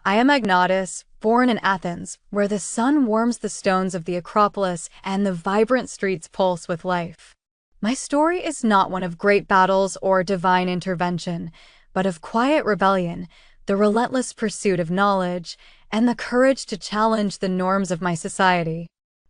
I am Agnodice, born in Athens, where the sun warms the stones of the Acropolis and the vibrant streets pulse with life. My story is not one of great battles or divine intervention, but of quiet rebellion, the relentless pursuit of knowledge, and the courage to challenge the norms of my society.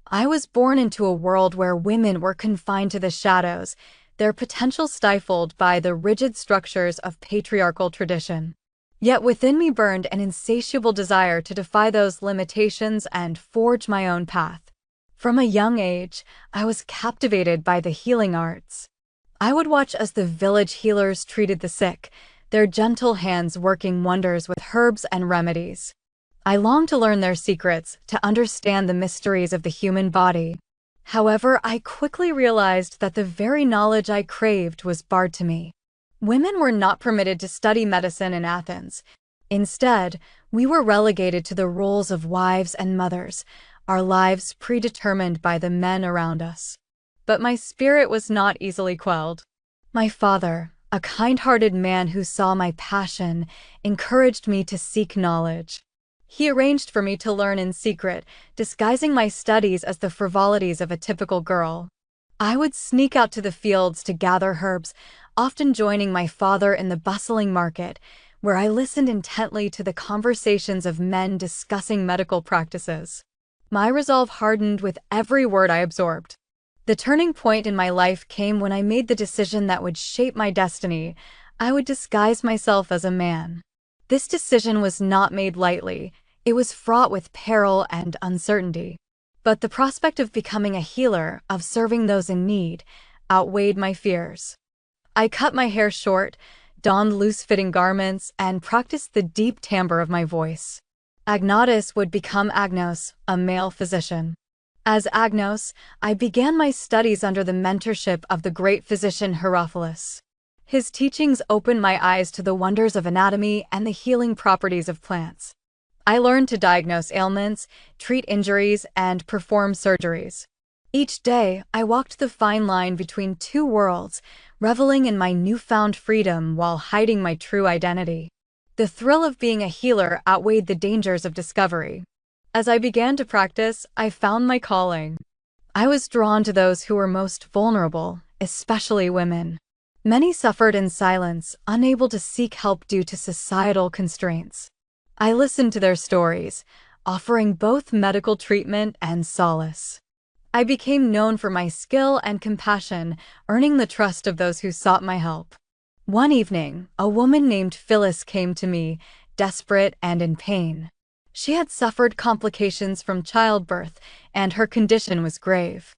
I was born into a world where women were confined to the shadows, their potential stifled by the rigid structures of patriarchal tradition. Yet within me burned an insatiable desire to defy those limitations and forge my own path. From a young age, I was captivated by the healing arts. I would watch as the village healers treated the sick, their gentle hands working wonders with herbs and remedies. I longed to learn their secrets, to understand the mysteries of the human body. However, I quickly realized that the very knowledge I craved was barred to me. Women were not permitted to study medicine in Athens. Instead, we were relegated to the roles of wives and mothers, our lives predetermined by the men around us. But my spirit was not easily quelled. My father, a kind-hearted man who saw my passion, encouraged me to seek knowledge. He arranged for me to learn in secret, disguising my studies as the frivolities of a typical girl. I would sneak out to the fields to gather herbs, often joining my father in the bustling market, where I listened intently to the conversations of men discussing medical practices. My resolve hardened with every word I absorbed. The turning point in my life came when I made the decision that would shape my destiny. I would disguise myself as a man. This decision was not made lightly. It was fraught with peril and uncertainty. But the prospect of becoming a healer, of serving those in need, outweighed my fears. I cut my hair short, donned loose-fitting garments, and practiced the deep timbre of my voice. Agnodice would become Agnos, a male physician. As Agnos, I began my studies under the mentorship of the great physician Herophilus. His teachings opened my eyes to the wonders of anatomy and the healing properties of plants. I learned to diagnose ailments, treat injuries, and perform surgeries. Each day, I walked the fine line between two worlds, reveling in my newfound freedom while hiding my true identity. The thrill of being a healer outweighed the dangers of discovery. As I began to practice, I found my calling. I was drawn to those who were most vulnerable, especially women. Many suffered in silence, unable to seek help due to societal constraints. I listened to their stories, offering both medical treatment and solace. I became known for my skill and compassion, earning the trust of those who sought my help. One evening, a woman named Phyllis came to me, desperate and in pain. She had suffered complications from childbirth, and her condition was grave.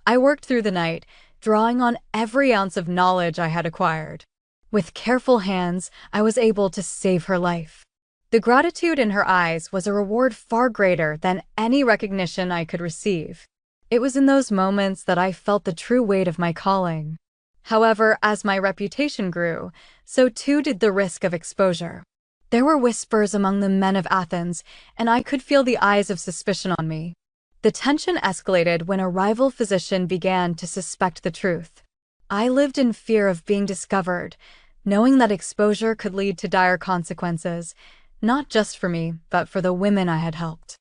I worked through the night, drawing on every ounce of knowledge I had acquired. With careful hands, I was able to save her life. The gratitude in her eyes was a reward far greater than any recognition I could receive. It was in those moments that I felt the true weight of my calling. However, as my reputation grew, so too did the risk of exposure. There were whispers among the men of Athens, and I could feel the eyes of suspicion on me. The tension escalated when a rival physician began to suspect the truth. I lived in fear of being discovered, knowing that exposure could lead to dire consequences, not just for me, but for the women I had helped.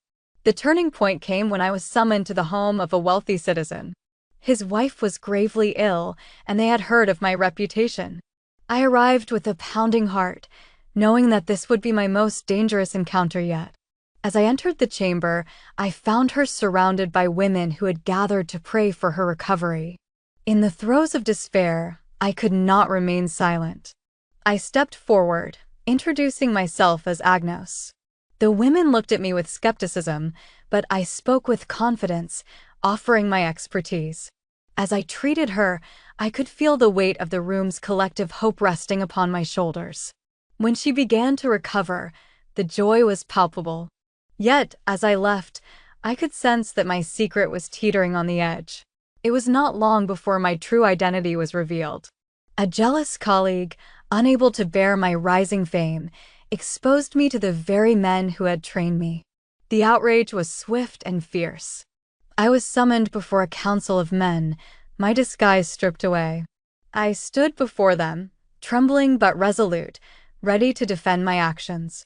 The turning point came when I was summoned to the home of a wealthy citizen. His wife was gravely ill, and they had heard of my reputation. I arrived with a pounding heart, knowing that this would be my most dangerous encounter yet. As I entered the chamber, I found her surrounded by women who had gathered to pray for her recovery. In the throes of despair, I could not remain silent. I stepped forward, introducing myself as Agnos. The women looked at me with skepticism, but I spoke with confidence, offering my expertise. As I treated her, I could feel the weight of the room's collective hope resting upon my shoulders. When she began to recover, the joy was palpable. Yet, as I left, I could sense that my secret was teetering on the edge. It was not long before my true identity was revealed. A jealous colleague, unable to bear my rising fame, exposed me to the very men who had trained me. The outrage was swift and fierce. I was summoned before a council of men, my disguise stripped away. I stood before them, trembling but resolute, ready to defend my actions.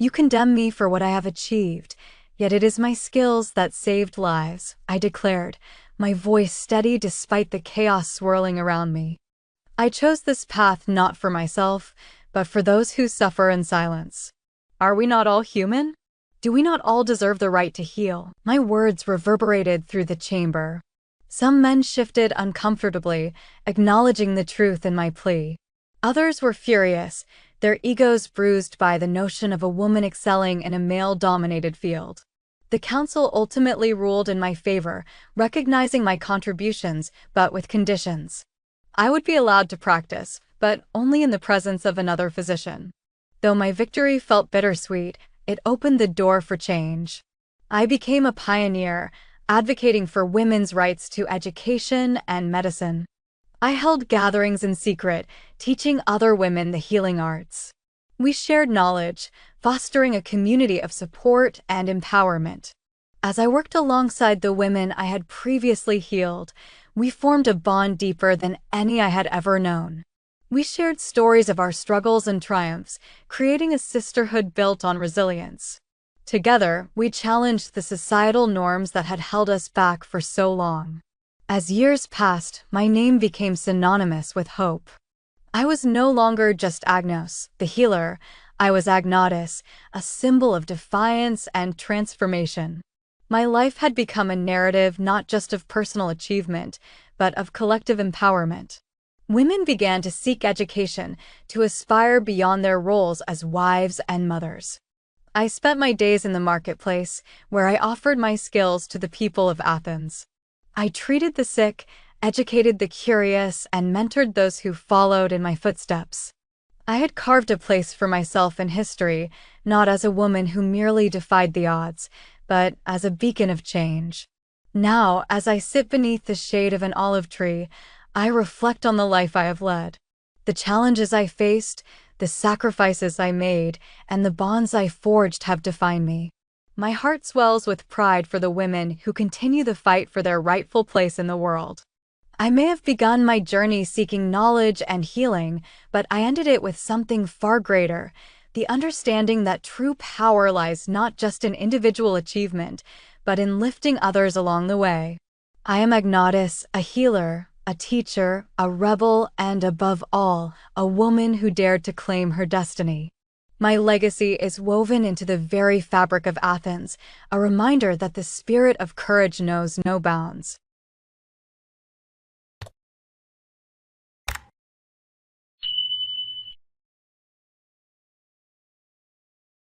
You condemn me for what I have achieved, yet it is my skills that saved lives, I declared, my voice steady despite the chaos swirling around me. I chose this path not for myself, but for those who suffer in silence. Are we not all human? Do we not all deserve the right to heal? My words reverberated through the chamber. Some men shifted uncomfortably, acknowledging the truth in my plea. Others were furious, their egos bruised by the notion of a woman excelling in a male-dominated field. The council ultimately ruled in my favor, recognizing my contributions, but with conditions. I would be allowed to practice, but only in the presence of another physician. Though my victory felt bittersweet, it opened the door for change. I became a pioneer, advocating for women's rights to education and medicine. I held gatherings in secret, teaching other women the healing arts. We shared knowledge, fostering a community of support and empowerment. As I worked alongside the women I had previously healed, we formed a bond deeper than any I had ever known. We shared stories of our struggles and triumphs, creating a sisterhood built on resilience. Together, we challenged the societal norms that had held us back for so long. As years passed, my name became synonymous with hope. I was no longer just Agnos, the healer. I was Agnodice, a symbol of defiance and transformation. My life had become a narrative not just of personal achievement, but of collective empowerment. Women began to seek education, to aspire beyond their roles as wives and mothers. I spent my days in the marketplace, where I offered my skills to the people of Athens. I treated the sick, educated the curious, and mentored those who followed in my footsteps. I had carved a place for myself in history, not as a woman who merely defied the odds, but as a beacon of change. Now, as I sit beneath the shade of an olive tree, I reflect on the life I have led. The challenges I faced, the sacrifices I made, and the bonds I forged have defined me. My heart swells with pride for the women who continue the fight for their rightful place in the world. I may have begun my journey seeking knowledge and healing, but I ended it with something far greater, the understanding that true power lies not just in individual achievement, but in lifting others along the way. I am Agnodice, a healer, a teacher, a rebel, and above all, a woman who dared to claim her destiny. My legacy is woven into the very fabric of Athens, a reminder that the spirit of courage knows no bounds.